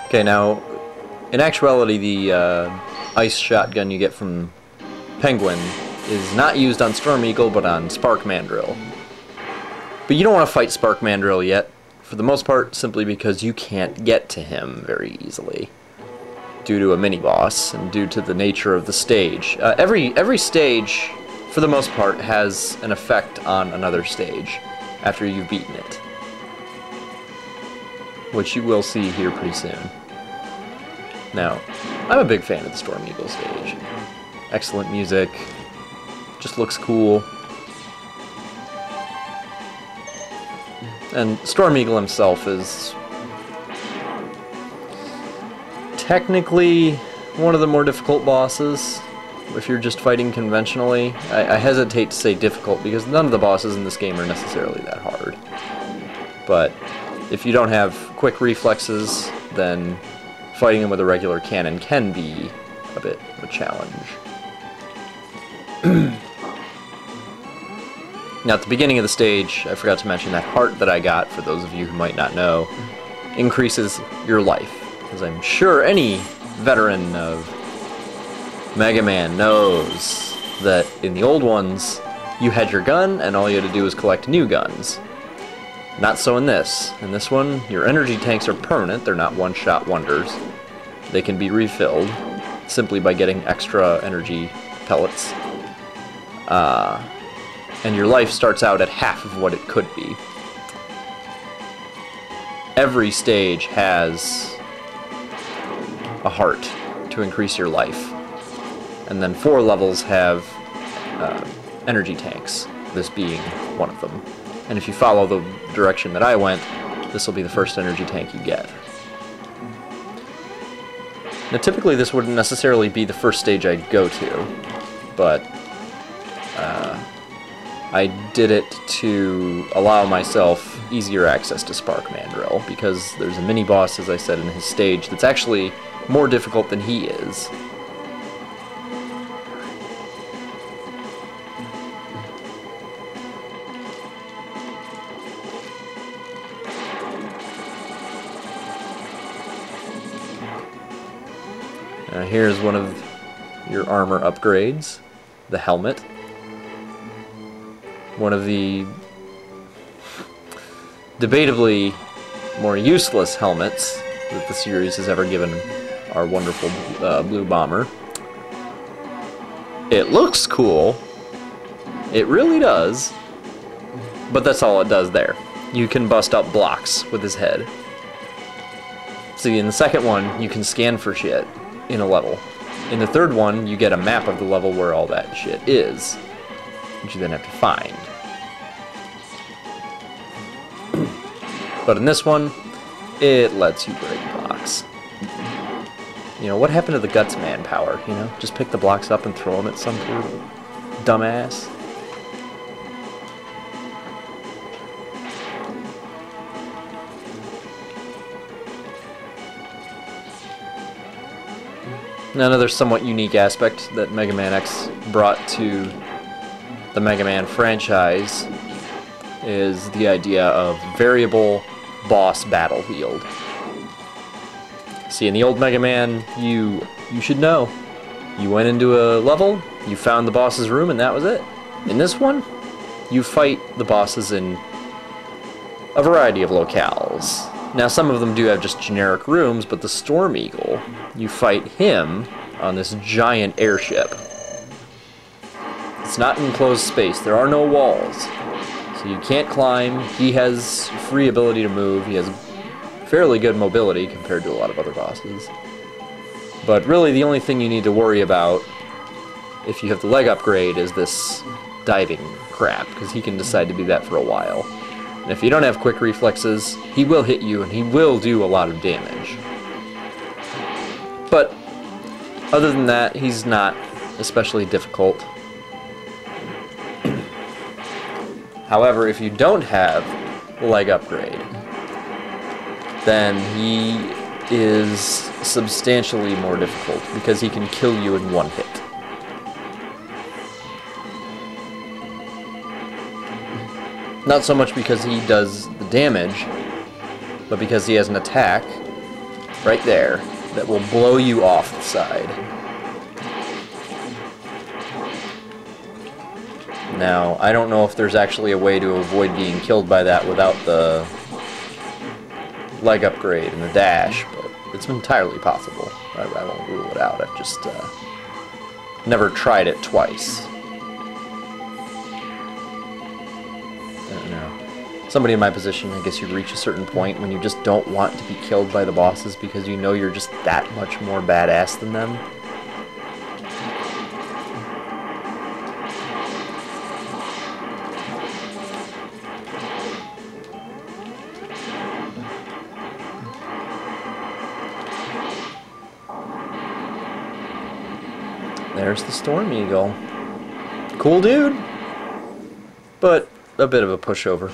Okay, now, in actuality, the ice shotgun you get from Penguin is not used on Storm Eagle, but on Spark Mandrill. But you don't want to fight Spark Mandrill yet, for the most part, simply because you can't get to him very easily, due to a mini-boss, and due to the nature of the stage. Every stage, for the most part, has an effect on another stage, after you've beaten it. Which you will see here pretty soon. Now, I'm a big fan of the Storm Eagle stage. Excellent music, just looks cool. And Storm Eagle himself is technically one of the more difficult bosses if you're just fighting conventionally. I hesitate to say difficult because none of the bosses in this game are necessarily that hard. But if you don't have quick reflexes, then fighting them with a regular cannon can be a bit of a challenge. Now, at the beginning of the stage, I forgot to mention that heart that I got, for those of you who might not know, increases your life. Because I'm sure any veteran of Mega Man knows that in the old ones, you had your gun, and all you had to do was collect new guns. Not so in this. In this one, your energy tanks are permanent, they're not one-shot wonders. They can be refilled simply by getting extra energy pellets. And your life starts out at half of what it could be. Every stage has a heart to increase your life. And then 4 levels have energy tanks, this being one of them. And if you follow the direction that I went, this will be the first energy tank you get. Now, typically this wouldn't necessarily be the first stage I'd go to, but I did it to allow myself easier access to Spark Mandrill, because there's a mini-boss, as I said, in his stage that's actually more difficult than he is. Here's one of your armor upgrades, the helmet. One of the debatably more useless helmets that the series has ever given our wonderful blue bomber. It looks cool, it really does, but that's all it does there. You can bust up blocks with his head. See, in the second one, you can scan for shit in a level. In the third one, you get a map of the level where all that shit is, which you then have to find. But in this one, it lets you break blocks. You know, what happened to the Guts Man power, you know? Just pick the blocks up and throw them at some poor dumbass. Another somewhat unique aspect that Mega Man X brought to the Mega Man franchise is the idea of variable boss battlefield. See, in the old Mega Man, you should know. You went into a level, you found the boss's room, and that was it. In this one, you fight the bosses in a variety of locales. Now, some of them do have just generic rooms, but the Storm Eagle, you fight him on this giant airship. It's not enclosed space. There are no walls. So you can't climb. He has free ability to move. He has fairly good mobility compared to a lot of other bosses. But really, the only thing you need to worry about if you have the leg upgrade is this diving crap, because he can decide to do that for a while. And if you don't have quick reflexes, he will hit you and he will do a lot of damage. But other than that, he's not especially difficult. However, if you don't have the leg upgrade, then he is substantially more difficult because he can kill you in one hit. Not so much because he does the damage, but because he has an attack right there that will blow you off the side. Now, I don't know if there's actually a way to avoid being killed by that without the leg upgrade and the dash, but it's entirely possible. I won't rule it out. I've just never tried it twice. I don't know. Somebody in my position, I guess you reach a certain point when you just don't want to be killed by the bosses because you know you're just that much more badass than them. There's the Storm Eagle. Cool dude, but a bit of a pushover.